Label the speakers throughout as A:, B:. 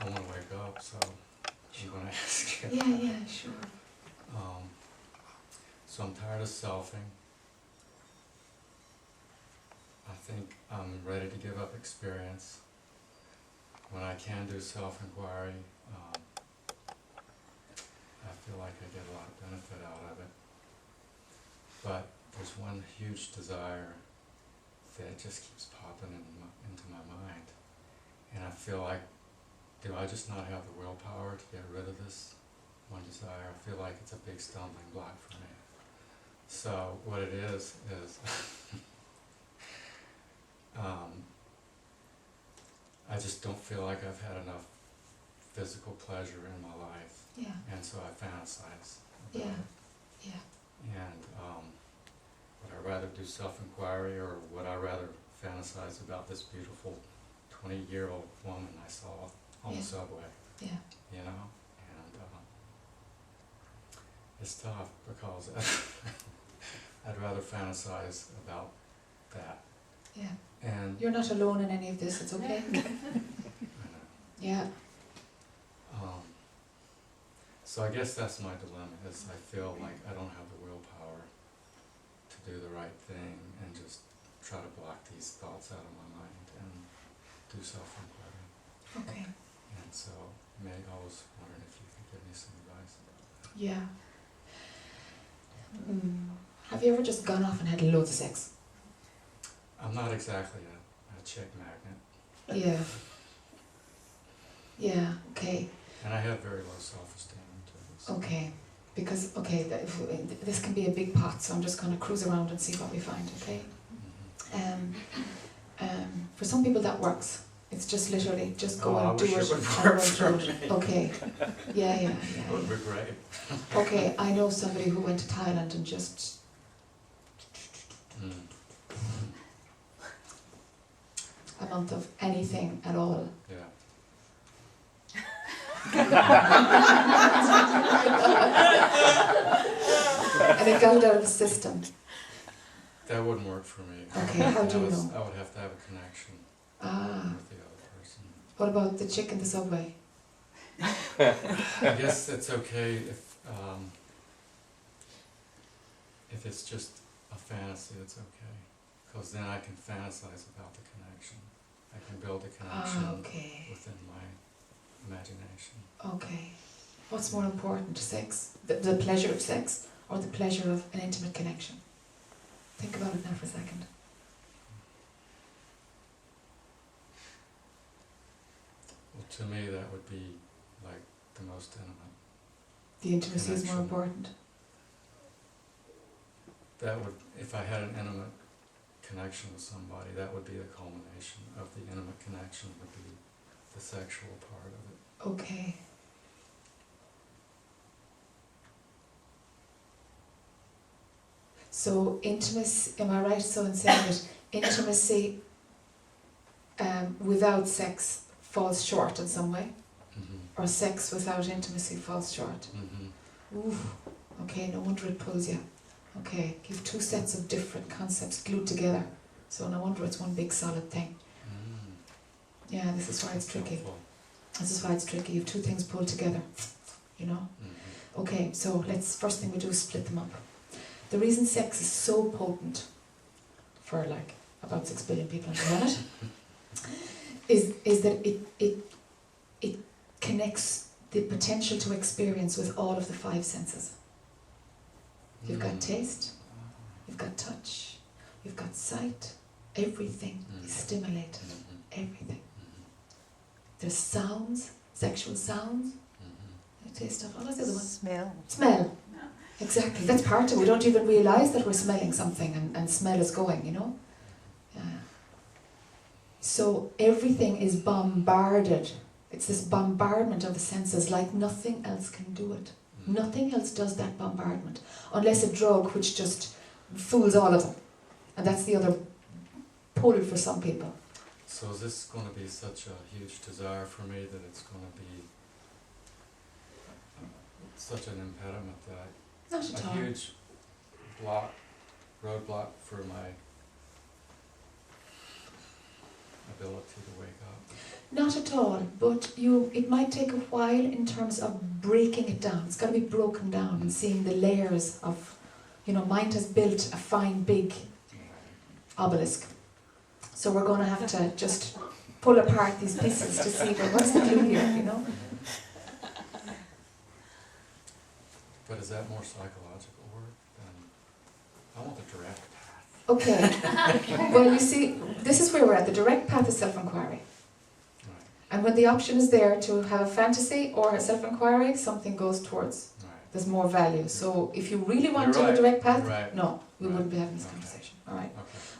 A: I want to wake up, so I'm going to ask you.
B: Yeah, sure.
A: So I'm tired of selfing. I think I'm ready to give up experience. When I can do self-inquiry, I feel like I get a lot of benefit out of it. But there's one huge desire that just keeps popping into my mind. And I feel like, do I just not have the willpower to get rid of this one desire? I feel like it's a big stumbling block for me. So what it is I just don't feel like I've had enough physical pleasure in my life.
B: Yeah.
A: And so I fantasize about
B: Yeah.
A: it.
B: Yeah.
A: And would I rather do self-inquiry, or would I rather fantasize about this beautiful 20-year-old woman I saw on the subway?
B: Yeah.
A: You know? And it's tough because I'd rather fantasize about that.
B: Yeah.
A: And
B: You're not alone in any of this, it's okay.
A: I know.
B: Yeah.
A: So I guess that's my dilemma, is I feel like I don't have the willpower to do the right thing and just try to block these thoughts out of my mind and do self-inquiry.
B: Okay.
A: And so I was wondering if you could give me some advice about that.
B: Yeah. Have you ever just gone off and had loads of sex?
A: I'm not exactly a chick magnet.
B: Yeah. Yeah, okay.
A: And I have very low self-esteem too. So.
B: Okay. Because, this can be a big pot, so I'm just going to cruise around and see what we find, okay? For some people that works. It's just literally, just go and do it.
A: I wish it would work for me.
B: Okay. Yeah.
A: That would be great.
B: Okay, I know somebody who went to Thailand and just... a month of anything at all.
A: Yeah.
B: And it got out of the system.
A: That wouldn't work for me.
B: Okay, how do you know?
A: I would have to have a connection with the other person.
B: What about the chick in the subway?
A: I guess it's okay if it's just a fantasy, it's okay. Because then I can fantasize about the connection. I can build a connection within my imagination.
B: Okay. What's more important, sex? The pleasure of sex, or the pleasure of an intimate connection? Think about it now for a second.
A: Well, to me that would be like the most intimate.
B: The intimacy is more important?
A: That would, if I had an intimate connection with somebody, that would be the culmination of the intimate connection, would be the sexual part of it.
B: Okay. So intimacy, am I right so in saying that intimacy without sex falls short in some way? Or sex without intimacy falls short? Ooh, okay, no wonder it pulls you. Okay, you have two sets of different concepts glued together, so no wonder it's one big solid thing. Yeah, this is why it's tricky. This is why it's tricky. You have two things pulled together, you know? Okay, so first thing we do is split them up. The reason sex is so potent for like about 6 billion people on the planet is that it connects the potential to experience with all of the 5 senses. You've got taste, you've got touch, you've got sight, everything is stimulated, everything. There's sounds, sexual sounds, taste of, what's the other one? Smell. Exactly, that's part of it. We don't even realise that we're smelling something and smell is going, you know? So everything is bombarded. It's this bombardment of the senses like nothing else can do it. Nothing else does that bombardment, unless a drug which just fools all of them. And that's the other pull for some people.
A: So is this going to be such a huge desire for me that it's going to be such an impediment that
B: Not at all.
A: a huge roadblock for my ability to wake up?
B: Not at all, but it might take a while in terms of breaking it down. It's got to be broken down and seeing the layers of, mind has built a fine big obelisk. So we're going to have to just pull apart these pieces to see, well, what's the glue here,
A: But is that more psychological work than, I want the direct path.
B: Okay. Well, you see, this is where we're at. The direct path is self-enquiry.
A: Right.
B: And when the option is there to have a fantasy or a self-enquiry, something goes towards.
A: Right.
B: There's more value. So if you really want to have a direct path, no, we wouldn't be having this conversation. All right.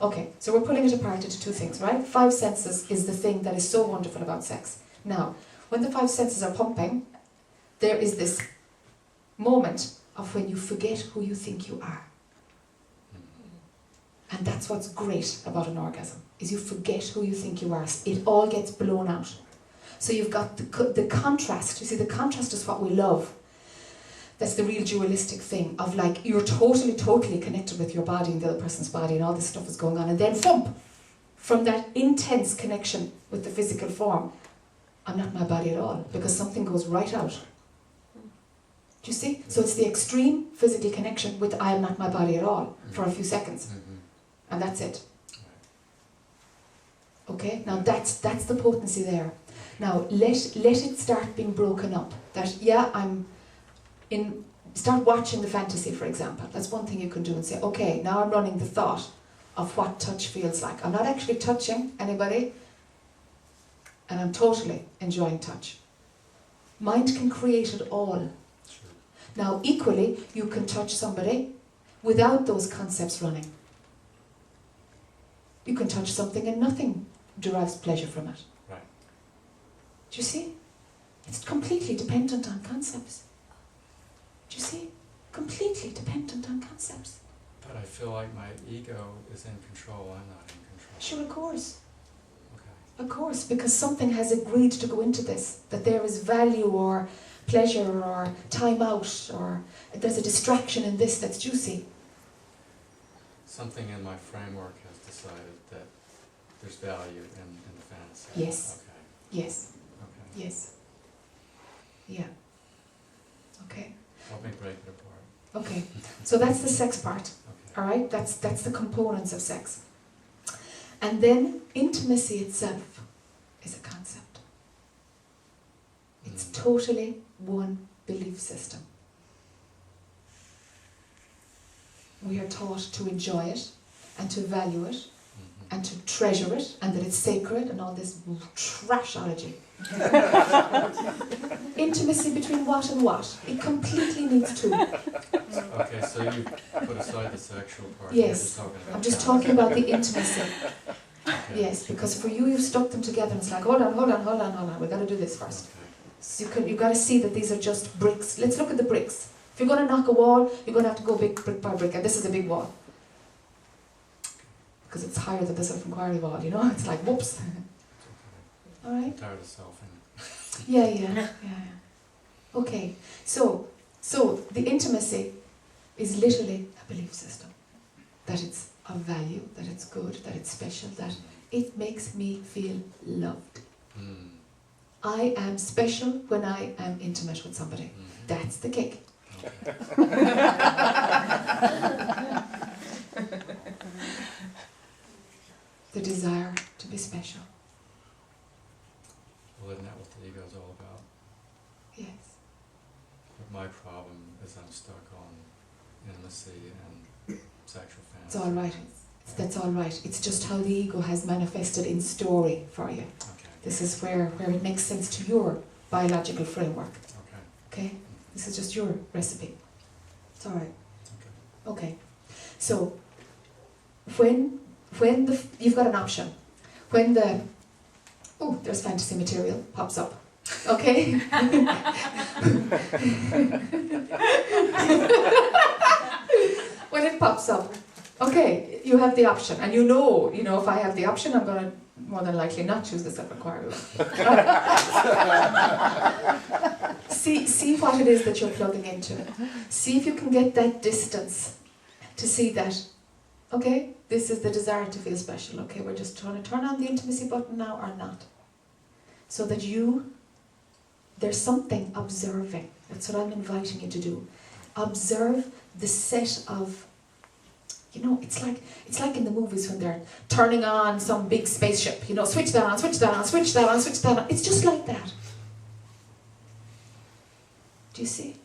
B: Okay, so we're pulling it apart into two things, right? 5 senses is the thing that is so wonderful about sex. Now, when the 5 senses are pumping, there is this moment of when you forget who you think you are. And that's what's great about an orgasm, is you forget who you think you are. It all gets blown out. So you've got the contrast. You see, the contrast is what we love. That's the real dualistic thing of like, you're totally connected with your body and the other person's body and all this stuff is going on. And then thump, from that intense connection with the physical form, I'm not my body at all, because something goes right out. Do you see? So it's the extreme physical connection with I am not my body at all for a few seconds. And that's it. Okay? Now that's the potency there. Now let it start being broken up. That, start watching the fantasy, for example. That's one thing you can do and say, okay, now I'm running the thought of what touch feels like. I'm not actually touching anybody, and I'm totally enjoying touch. Mind can create it all.
A: Sure.
B: Now, equally, you can touch somebody without those concepts running. You can touch something and nothing derives pleasure from it.
A: Right.
B: Do you see? It's completely dependent on concepts. Do you see? Completely dependent on concepts.
A: But I feel like my ego is in control, I'm not in control.
B: Sure, of course.
A: Okay.
B: Of course, because something has agreed to go into this, that there is value or pleasure or time out, or there's a distraction in this that's juicy.
A: Something in my framework has decided that there's value in the fantasy.
B: Yes.
A: Okay.
B: Yes.
A: Okay.
B: Yes. Yeah. Okay.
A: Help me break it apart.
B: Okay. So that's the sex part.
A: Okay.
B: All right? That's the components of sex. And then intimacy itself is a concept. It's totally one belief system. We are taught to enjoy it and to value it and to treasure it and that it's sacred and all this trashology. Intimacy between what and what? It completely needs two.
A: Okay, so you put aside the sexual part.
B: Yes,
A: You're just talking about
B: I'm just talking about the intimacy.
A: Okay.
B: Yes, because for you, you've stuck them together and it's like, hold on, we've got to do this first.
A: Okay.
B: So you've got to see that these are just bricks. Let's look at the bricks. If you're going to knock a wall, you're going to have to go brick by brick, and this is a big wall. Because it's higher than the self-enquiry wall, you know? It's like, whoops. All right?
A: I'm tired of selfing.
B: Yeah. Okay, so the intimacy is literally a belief system. That it's of value, that it's good, that it's special, that it makes me feel loved.
A: Mm.
B: I am special when I am intimate with somebody. That's the kick.
A: Okay.
B: The desire to be special.
A: Well, isn't that what the ego's all about?
B: Yes.
A: But my problem is I'm stuck on intimacy and sexual fantasy.
B: It's all right. That's all right. It's just how the ego has manifested in story for you.
A: Okay.
B: This is where it makes sense to your biological framework.
A: Okay.
B: Okay? This is just your recipe. It's all right.
A: Okay.
B: Okay. So, when you've got an option. When there's fantasy material pops up. Okay? When it pops up, okay, you have the option, and you know, if I have the option, I'm going to more than likely not choose the self-enquiry. See what it is that you're plugging into. See if you can get that distance to see that, okay, this is the desire to feel special. Okay, we're just trying to turn on the intimacy button now or not. So that there's something observing. That's what I'm inviting you to do. Observe the set of, it's like in the movies when they're turning on some big spaceship, switch that on, switch that on, switch that on, switch that on. It's just like that. Do you see?